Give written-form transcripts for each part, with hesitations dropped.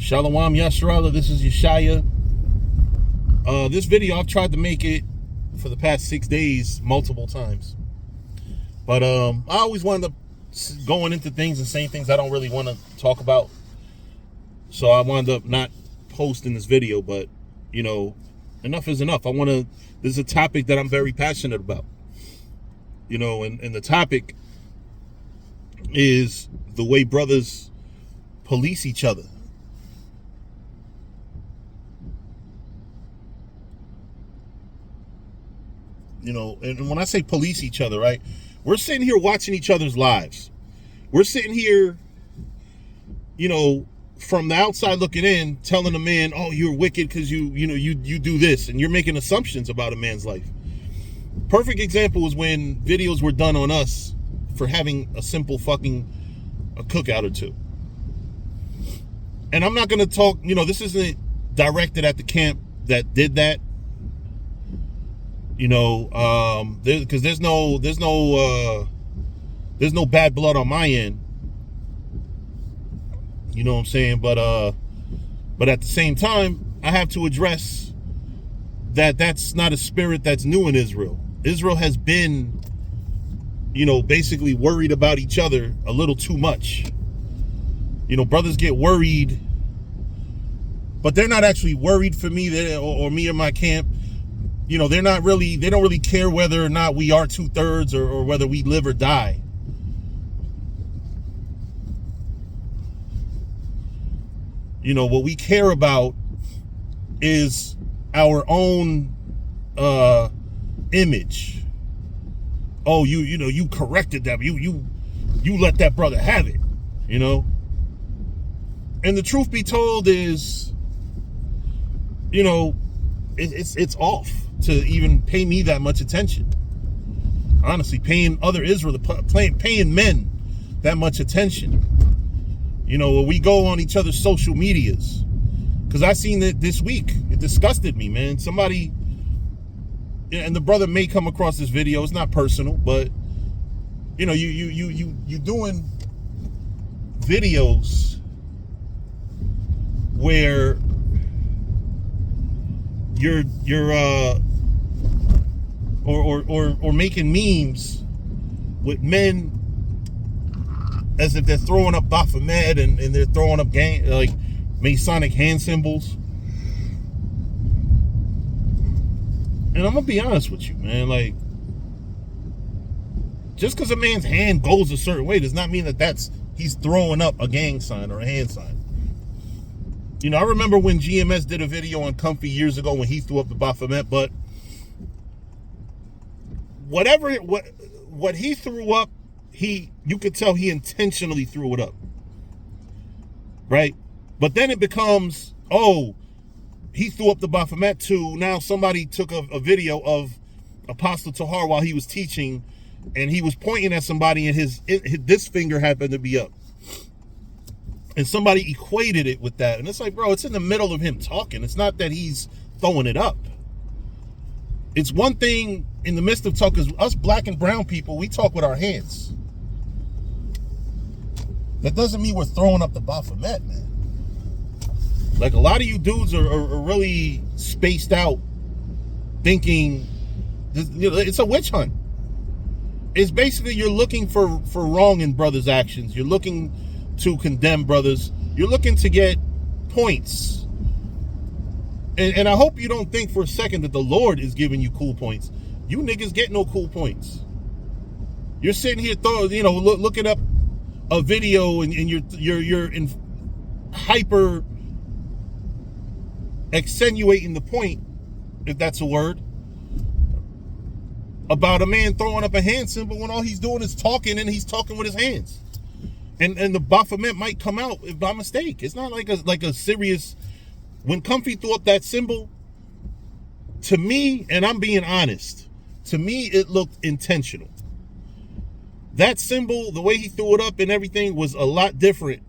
Shalom Yasharallah, this is Yeshaya. This video, I've tried to make it for the past 6 days multiple times. But I always wind up going into things and saying things I don't really want to talk about. So I wind up not posting this video, but, you know, enough is enough. This is a topic that I'm very passionate about. You know, and the topic is the way brothers police each other. You know, and when I say police each other, right, we're sitting here watching each other's lives. We're sitting here, you know, from the outside looking in, telling a man, oh, you're wicked because you do this, and you're making assumptions about a man's life. Perfect example is when videos were done on us for having a simple fucking cookout or two. And I'm not going to talk, you know, this isn't directed at the camp that did that. You know, because there's no bad blood on my end. You know what I'm saying? But at the same time, I have to address that that's not a spirit that's new in Israel. Israel has been, you know, basically worried about each other a little too much. You know, brothers get worried, but they're not actually worried for me or me or my camp. You know, they don't really care whether or not we are 2/3 or whether we live or die. You know, what we care about is our own image. Oh, you corrected that. You let that brother have it, you know? And the truth be told is, you know, it's off to even pay me that much attention. Honestly, paying other paying men that much attention. You know, we go on each other's social medias. Because I seen it this week. It disgusted me, man. Somebody, and the brother may come across this video. It's not personal, but you know, you doing videos where you're making memes with men as if they're throwing up Baphomet and they're throwing up like Masonic hand symbols. And I'm gonna be honest with you, man. Like, just because a man's hand goes a certain way does not mean that he's throwing up a gang sign or a hand sign. You know, I remember when GMS did a video on Comfy years ago when he threw up the Baphomet, but what he threw up, you could tell he intentionally threw it up. Right? But then it becomes, oh, he threw up the Baphomet too. Now somebody took a video of Apostle Tahar while he was teaching, and he was pointing at somebody and this finger happened to be up. And somebody equated it with that. And it's like, bro, it's in the middle of him talking. It's not that he's throwing it up. It's one thing in the midst of talk, because us black and brown people, we talk with our hands. That doesn't mean we're throwing up the Baphomet, man. Like, a lot of you dudes are really spaced out, thinking, you know, it's a witch hunt. It's basically you're looking for wrong in brothers' actions. You're looking to condemn brothers. You're looking to get points. And I hope you don't think for a second that the Lord is giving you cool points. You niggas get no cool points. You're sitting here looking up a video and you're in hyper accentuating the point, if that's a word, about a man throwing up a hand symbol when all he's doing is talking, and he's talking with his hands. And the Baphomet might come out by mistake. It's not like a serious. When Comfy threw up that symbol, to me, and I'm being honest, to me it looked intentional. That symbol, the way he threw it up and everything, was a lot different.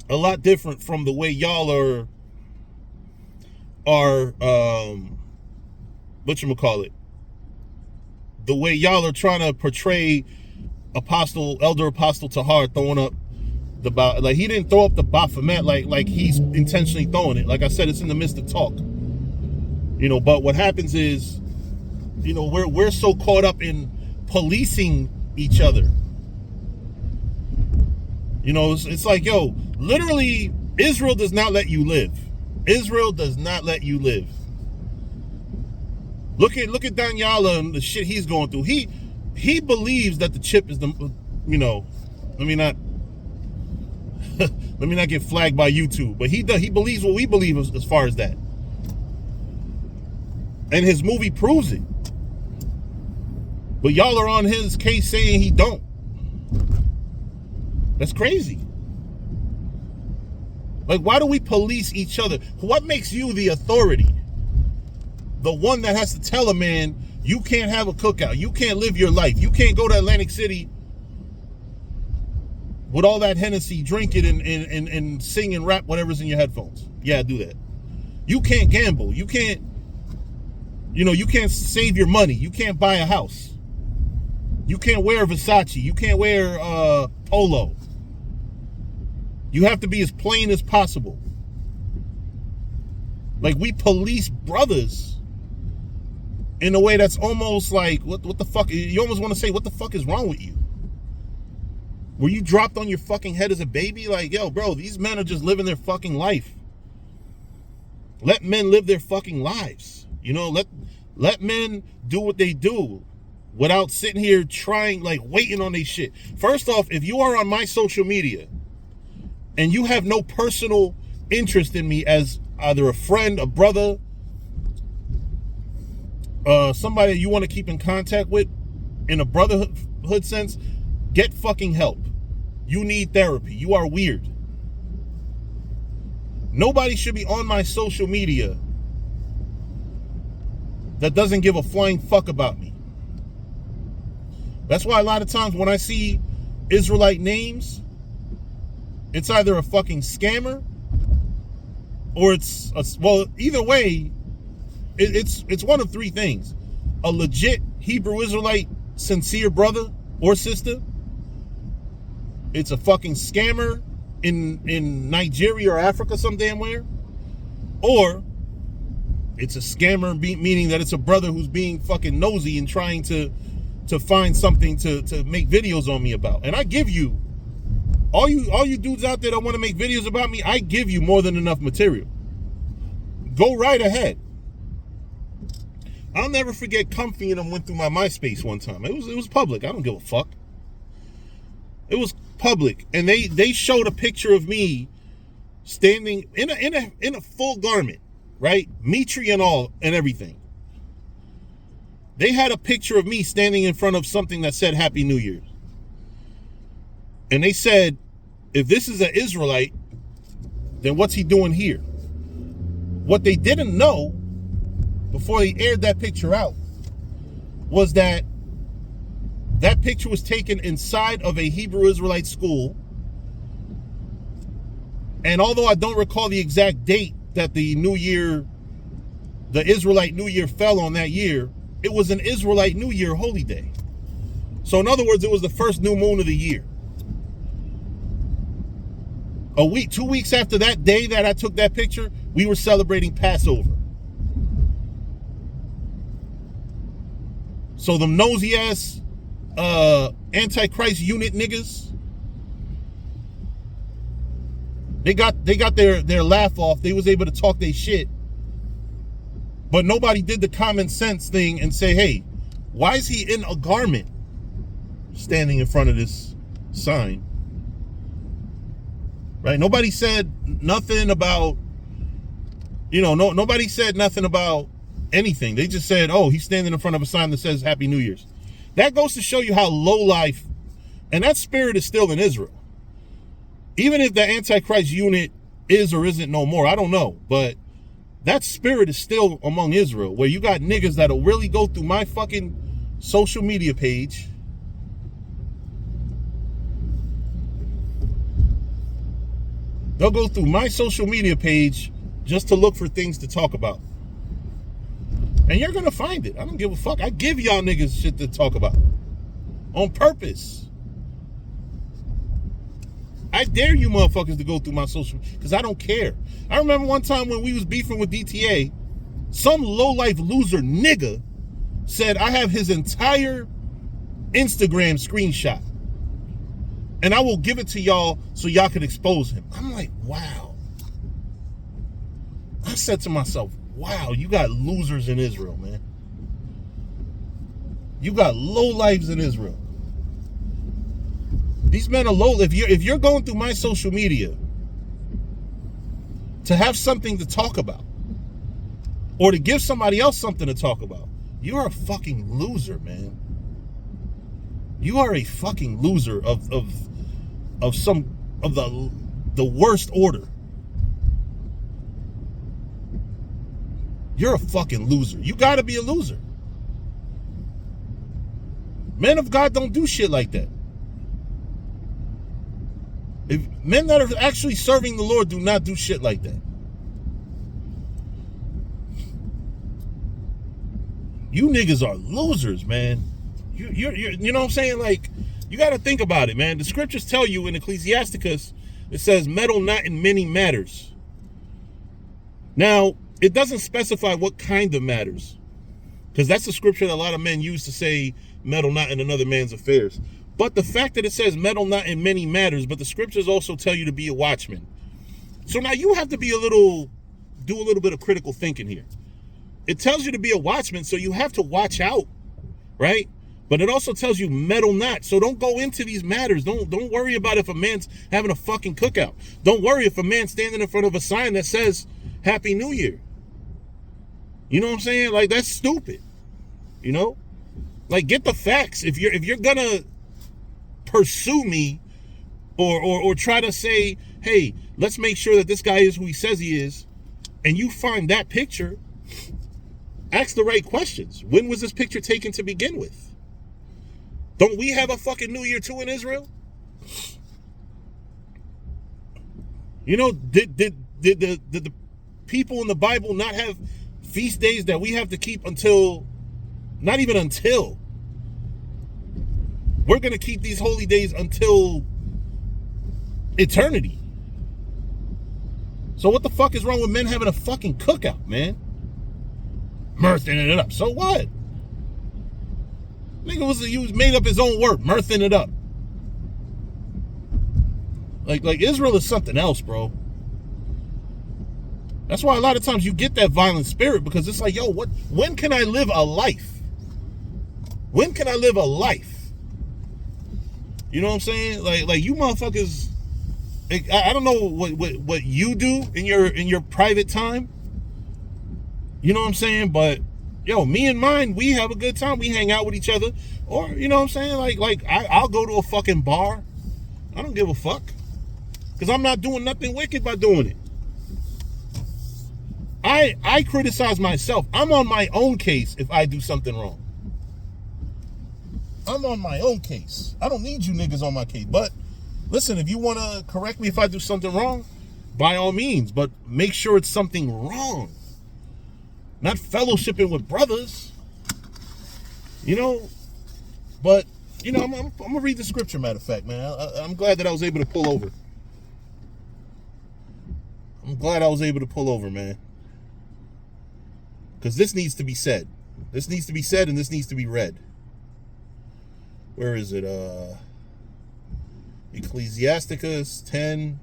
A lot different from the way y'all are whatchamacallit, the way y'all are trying to portray Elder Apostle Tahar throwing up like he didn't throw up the Baphomet like he's intentionally throwing it. Like I said, it's in the midst of talk. You know, but what happens is, you know, we're so caught up in policing each other. You know, it's like, yo, literally, Israel does not let you live. Israel does not let you live. Look at Daniela and the shit he's going through. He believes that the chip is the, you know, let me not get flagged by YouTube, but he believes what we believe as far as that. And his movie proves it. But y'all are on his case saying he don't. That's crazy. Like, why do we police each other? What makes you the authority? The one that has to tell a man, you can't have a cookout. You can't live your life. You can't go to Atlantic City with all that Hennessy, drink it and sing and rap whatever's in your headphones. Yeah, do that. You can't gamble. You can't, you know, you can't save your money. You can't buy a house. You can't wear Versace. You can't wear Polo. You have to be as plain as possible. Like, we police brothers in a way that's almost like, what the fuck? You almost want to say, what the fuck is wrong with you? Were you dropped on your fucking head as a baby? Like, yo, bro, these men are just living their fucking life. Let men live their fucking lives. You know, let men do what they do without sitting here trying, like, waiting on their shit. First off, if you are on my social media and you have no personal interest in me as either a friend, a brother, somebody you want to keep in contact with in a brotherhood sense, get fucking help. You need therapy. You are weird. Nobody should be on my social media that doesn't give a flying fuck about me. That's why a lot of times when I see Israelite names, it's either a fucking scammer or it's well, either way, it's one of three things: a legit Hebrew Israelite, sincere brother or sister. It's a fucking scammer in Nigeria or Africa, some damn where, or it's a scammer, meaning that it's a brother who's being fucking nosy and trying to find something to make videos on me about. And I give you, all you dudes out there that want to make videos about me, I give you more than enough material. Go right ahead. I'll never forget Comfy and them went through my MySpace one time. It was public. I don't give a fuck. It was public, and they showed a picture of me standing in a full garment, right? Mitri and all and everything. They had a picture of me standing in front of something that said Happy New Year. And they said, if this is an Israelite, then what's he doing here? What they didn't know before they aired that picture out was that picture was taken inside of a Hebrew Israelite school. And although I don't recall the exact date that the Israelite New Year fell on that year, it was an Israelite New Year holy day. So in other words, it was the first new moon of the year. 2 weeks after that day that I took that picture, we were celebrating Passover. So them nosy ass Antichrist unit niggas, they got their laugh off. They was able to talk their shit. But nobody did the common sense thing and say, hey, why is he in a garment standing in front of this sign? Right? Nobody said nothing about, nobody said nothing about anything. They just said, oh, he's standing in front of a sign that says Happy New Year's. That goes to show you how low life, and that spirit is still in Israel. Even if the Antichrist unit is or isn't no more, I don't know, but that spirit is still among Israel, where you got niggas that'll really go through my fucking social media page they'll go through my social media page just to look for things to talk about. And you're gonna find it. I don't give a fuck. I give y'all niggas shit to talk about on purpose. I dare you motherfuckers to go through my social, because I don't care. I remember one time when we was beefing with DTA, some low-life loser nigga said I have his entire Instagram screenshot, and I will give it to y'all so y'all can expose him. I'm like, wow. I said to myself, wow, you got losers in Israel, man. You got low-lives in Israel. These men are low. If you're going through my social media to have something to talk about, or to give somebody else something to talk about, you're a fucking loser, man. You are a fucking loser of the worst order. You're a fucking loser. You gotta be a loser. Men of God don't do shit like that. If men that are actually serving the Lord do not do shit like that. You niggas are losers, man. You know what I'm saying? Like, you got to think about it, man. The scriptures tell you in Ecclesiasticus, it says, meddle not in many matters. Now, it doesn't specify what kind of matters, because that's the scripture that a lot of men use to say, meddle not in another man's affairs. But the fact that it says meddle not in many matters, but the scriptures also tell you to be a watchman. So now you have to be do a little bit of critical thinking here. It tells you to be a watchman, so you have to watch out, right? But it also tells you meddle not. So don't go into these matters. Don't worry about if a man's having a fucking cookout. Don't worry if a man's standing in front of a sign that says Happy New Year. You know what I'm saying? Like, that's stupid. You know? Like, get the facts. If you're gonna pursue me or try to say, hey, let's make sure that this guy is who he says he is, and you find that picture, ask the right questions. When was this picture taken to begin with? Don't we have a fucking New Year too in Israel? You know, did the people in the Bible not have feast days that we have to keep until, not even until, we're going to keep these holy days until eternity. So what the fuck is wrong with men having a fucking cookout, man? Mirthing it up. So what? Nigga he was made up his own word, mirthing it up. Like Israel is something else, bro. That's why a lot of times you get that violent spirit, because it's like, yo, when can I live a life? When can I live a life? You know what I'm saying? Like you motherfuckers, I don't know what you do in your private time. You know what I'm saying? But yo, me and mine, we have a good time. We hang out with each other. Or, you know what I'm saying? Like I'll go to a fucking bar. I don't give a fuck. Because I'm not doing nothing wicked by doing it. I criticize myself. I'm on my own case if I do something wrong. I'm on my own case. I don't need you niggas on my case. But listen, if you want to correct me if I do something wrong, by all means. But make sure it's something wrong. Not fellowshipping with brothers. You know? But, you know, I'm going to read the scripture, matter of fact, man. I'm glad that I was able to pull over. I'm glad I was able to pull over, man. Because this needs to be said. This needs to be said and this needs to be read. Where is it? Ecclesiasticus 10.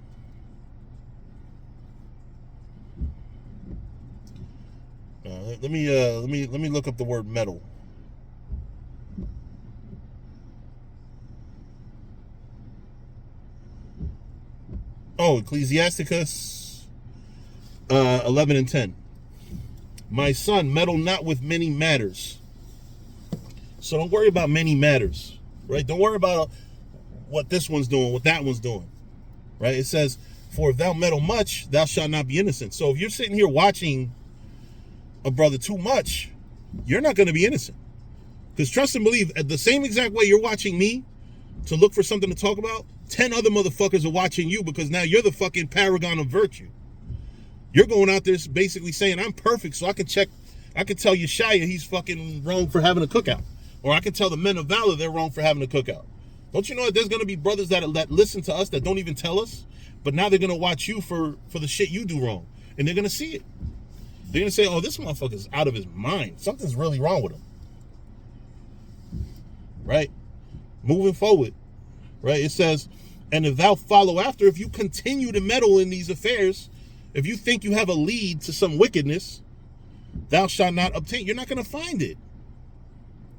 Let me look up the word metal. Oh, Ecclesiasticus 11 and 10. My son, meddle not with many matters. So don't worry about many matters, right? Don't worry about what this one's doing, what that one's doing, right? It says, for if thou meddle much, thou shalt not be innocent. So if you're sitting here watching a brother too much, you're not going to be innocent. Because trust and believe, at the same exact way you're watching me to look for something to talk about, 10 other motherfuckers are watching you, because now you're the fucking paragon of virtue. You're going out there basically saying, I'm perfect, so I can tell Yeshaya he's fucking wrong for having a cookout. Or I can tell the men of valor they're wrong for having a cookout. Don't you know that there's going to be brothers that listen to us that don't even tell us, but now they're going to watch you for the shit you do wrong, and they're going to see it. They're going to say, oh, this motherfucker's out of his mind. Something's really wrong with him. Right? Moving forward. Right? It says, and if thou follow after, if you continue to meddle in these affairs, if you think you have a lead to some wickedness, thou shalt not obtain. You're not going to find it.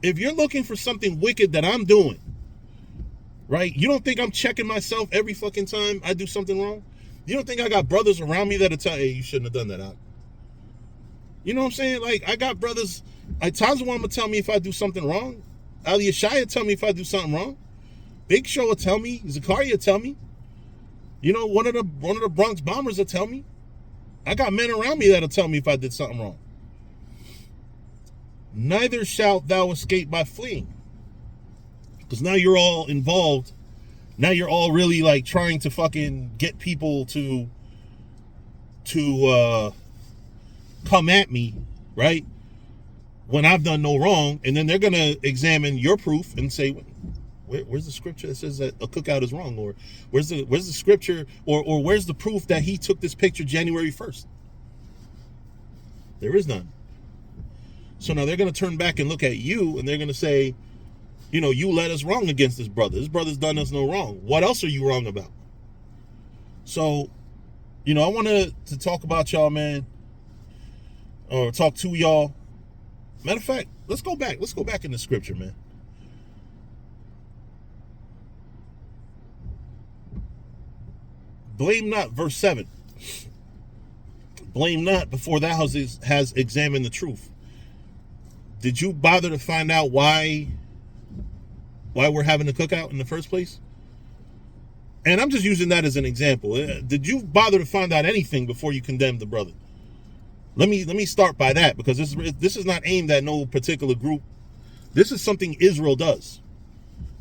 If you're looking for something wicked that I'm doing, right? You don't think I'm checking myself every fucking time I do something wrong? You don't think I got brothers around me that'll tell, hey, you shouldn't have done that out. You know what I'm saying? Like, I got brothers, Tazawam will tell me if I do something wrong. Ali Ashaya tell me if I do something wrong. Big Show will tell me. Zakaria will tell me. You know, one of the Bronx Bombers will tell me. I got men around me that'll tell me if I did something wrong. Neither shalt thou escape by fleeing. Because now you're all involved. Now you're all really like trying to fucking get people to come at me, right? When I've done no wrong, and then they're gonna examine your proof and say, where's the scripture that says that a cookout is wrong, or where's the scripture, or where's the proof that he took this picture January 1st? There is none. So now they're gonna turn back and look at you, and they're gonna say, you know, you led us wrong against this brother. This brother's done us no wrong. What else are you wrong about? So, you know, I wanted to talk about y'all, man, or talk to y'all. Matter of fact, let's go back in the scripture, man. Blame not, verse 7. Blame not before thou has examined the truth. Did you bother to find out why we're having a cookout in the first place? And I'm just using that as an example. Did you bother to find out anything before you condemned the brother? Let me start by that, because this is not aimed at no particular group. This is something Israel does.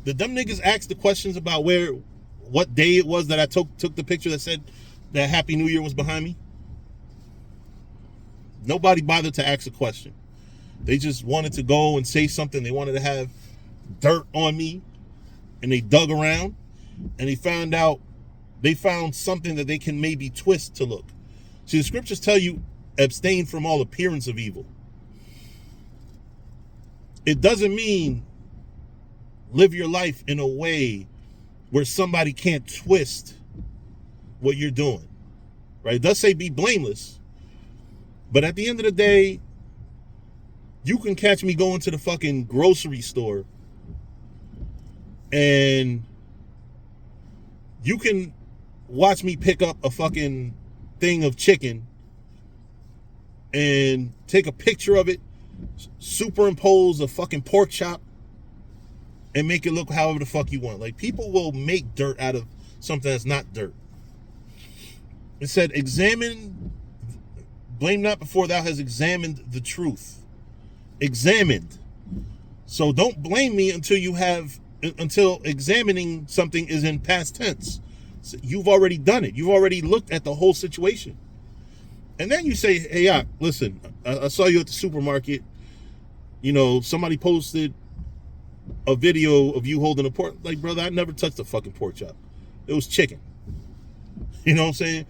Did them niggas ask the questions about what day it was that I took the picture that said that Happy New Year was behind me? Nobody bothered to ask a question. They just wanted to go and say something. They wanted to have dirt on me, and they dug around, and they found something that they can maybe twist to look. See, the scriptures tell you, abstain from all appearance of evil. It doesn't mean live your life in a way where somebody can't twist what you're doing, right? It does say be blameless, but at the end of the day, you can catch me going to the fucking grocery store, and you can watch me pick up a fucking thing of chicken and take a picture of it, superimpose a fucking pork chop, and make it look however the fuck you want. Like, people will make dirt out of something that's not dirt. It said, blame not before thou hast examined the truth. Examined. So don't blame me until examining something is in past tense. So you've already done it. You've already looked at the whole situation. And then you say, hey, Yak, listen, I saw you at the supermarket. You know, somebody posted a video of you holding a pork. Like, brother, I never touched a fucking pork chop. It was chicken. You know what I'm saying?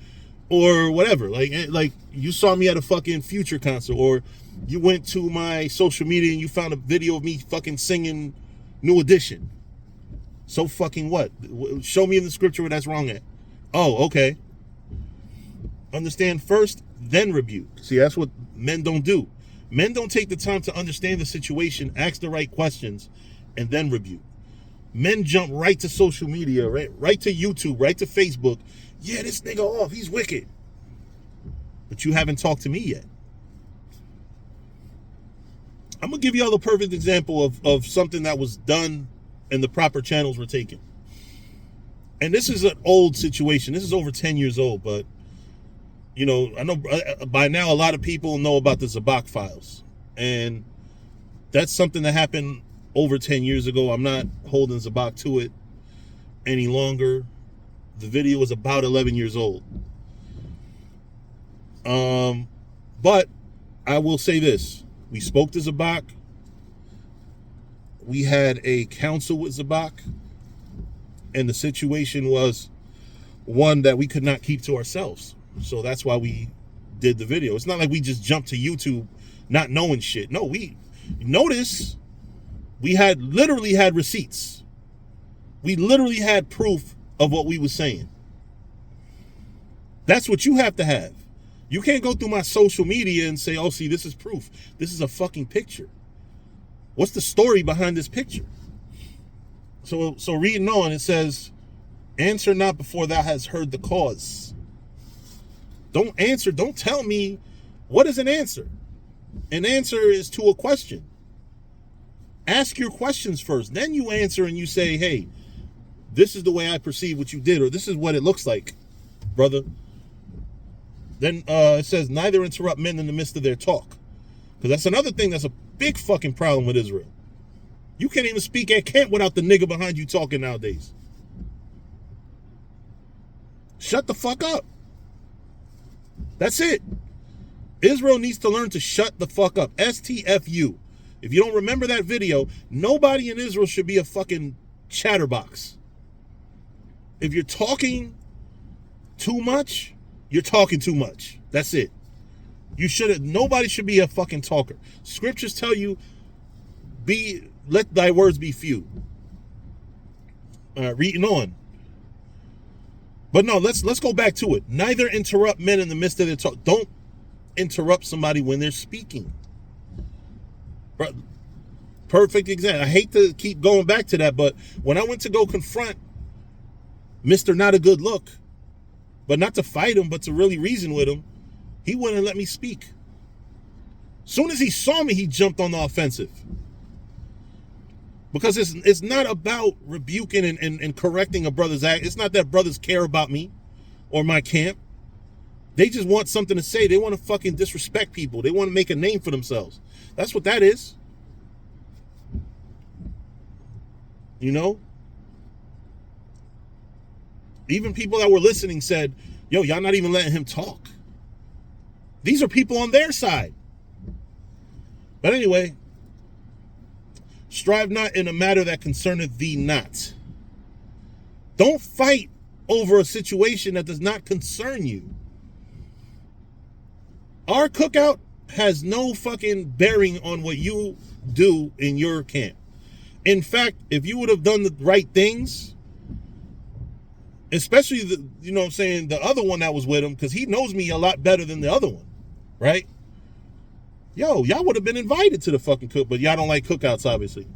Or whatever. Like you saw me at a fucking Future concert, or you went to my social media and you found a video of me fucking singing New Edition. So fucking what? Show me in the scripture where that's wrong at. Oh, okay. Understand first, then rebuke. See, that's what men don't do. Men don't take the time to understand the situation, ask the right questions, and then rebuke. Men jump right to social media, right to YouTube, right to Facebook. Yeah, this nigga off, he's wicked. But you haven't talked to me yet. I'm going to give you all the perfect example of something that was done and the proper channels were taken. And this is an old situation. This is over 10 years old, but you know, I know by now a lot of people know about the Zabak files, and that's something that happened over 10 years ago. I'm not holding Zabak to it any longer. The video was about 11 years old. But I will say this. We spoke to Zabak. We had a council with Zabak. And the situation was one that we could not keep to ourselves. So that's why we did the video. It's not like we just jumped to YouTube not knowing shit. No, we notice we literally had receipts. We literally had proof of what we were saying. That's what you have to have. You can't go through my social media and say, oh, see, this is proof. This is a fucking picture. What's the story behind this picture? So reading on, it says, answer not before thou hast heard the cause. Don't answer. Don't tell me what is an answer. An answer is to a question. Ask your questions first. Then you answer and you say, hey, this is the way I perceive what you did, or this is what it looks like, brother. Then it says, neither interrupt men in the midst of their talk. Because that's another thing that's a big fucking problem with Israel. You can't even speak at camp without the nigga behind you talking nowadays. Shut the fuck up. That's it. Israel needs to learn to shut the fuck up. STFU. If you don't remember that video, nobody in Israel should be a fucking chatterbox. If you're talking too much, you're talking too much. That's it. Nobody should be a fucking talker. Scriptures tell you, let thy words be few. Reading on. But no, let's go back to it. Neither interrupt men in the midst of their talk. Don't interrupt somebody when they're speaking. Perfect example. I hate to keep going back to that, but when I went to go confront Mr. Not a Good Look, but not to fight him, but to really reason with him, he wouldn't let me speak. Soon as he saw me, he jumped on the offensive. Because it's not about rebuking and correcting a brother's act. It's not that brothers care about me or my camp. They just want something to say. They want to fucking disrespect people. They want to make a name for themselves. That's what that is. You know? Even people that were listening said, yo, y'all not even letting him talk. These are people on their side. But anyway, strive not in a matter that concerneth thee not. Don't fight over a situation that does not concern you. Our cookout has no fucking bearing on what you do in your camp. In fact, if you would have done the right things, especially the other one that was with him, because he knows me a lot better than the other one, right? Yo, y'all would have been invited to the fucking cook, but y'all don't like cookouts, obviously.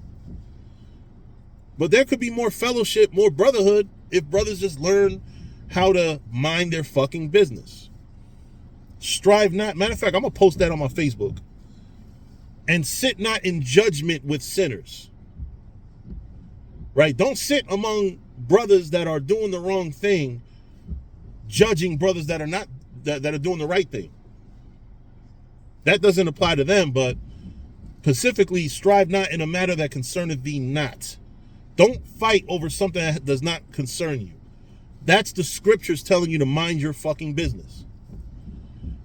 But there could be more fellowship, more brotherhood, if brothers just learn how to mind their fucking business. Strive not. Matter of fact, I'm going to post that on my Facebook. And sit not in judgment with sinners. Right? Don't sit among brothers that are doing the wrong thing, judging brothers that are not, that are doing the right thing. That doesn't apply to them, but specifically, strive not in a matter that concerneth thee not. Don't fight over something that does not concern you. That's the scriptures telling you to mind your fucking business.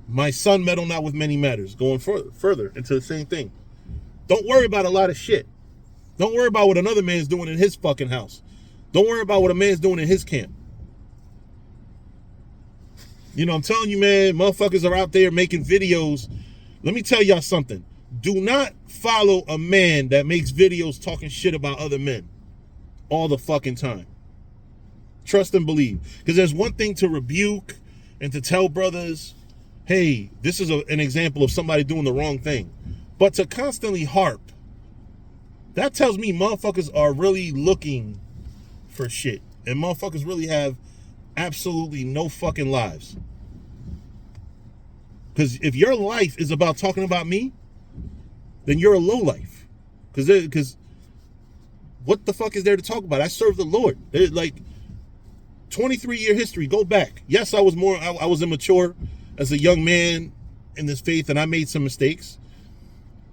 My son, meddle not with many matters. Going further into the same thing. Don't worry about a lot of shit. Don't worry about what another man's doing in his fucking house. Don't worry about what a man's doing in his camp. You know, I'm telling you, man, motherfuckers are out there making videos. Let me tell y'all something. Do not follow a man that makes videos talking shit about other men all the fucking time. Trust and believe. Because there's one thing to rebuke and to tell brothers, hey, this is an example of somebody doing the wrong thing. But to constantly harp, that tells me motherfuckers are really looking for shit. And motherfuckers really have absolutely no fucking lives. Because if your life is about talking about me, then you're a lowlife. Because what the fuck is there to talk about? I serve the Lord. Like 23-year history. Go back. Yes, I was immature as a young man in this faith, and I made some mistakes.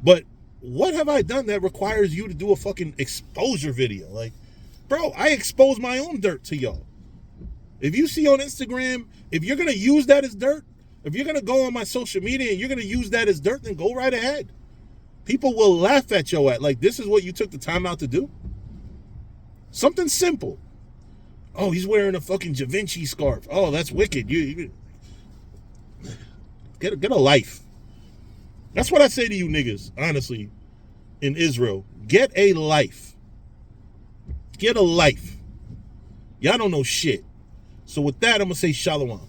But what have I done that requires you to do a fucking exposure video? Like, bro, I expose my own dirt to y'all. If you see on Instagram, if you're going to use that as dirt, if you're going to go on my social media and you're going to use that as dirt, then go right ahead. People will laugh at your ass. Like, this is what you took the time out to do? Something simple. Oh, he's wearing a fucking Da Vinci scarf. Oh, that's wicked. You get a life. That's what I say to you niggas, honestly, in Israel. Get a life. Get a life. Y'all don't know shit. So with that, I'm going to say shalom.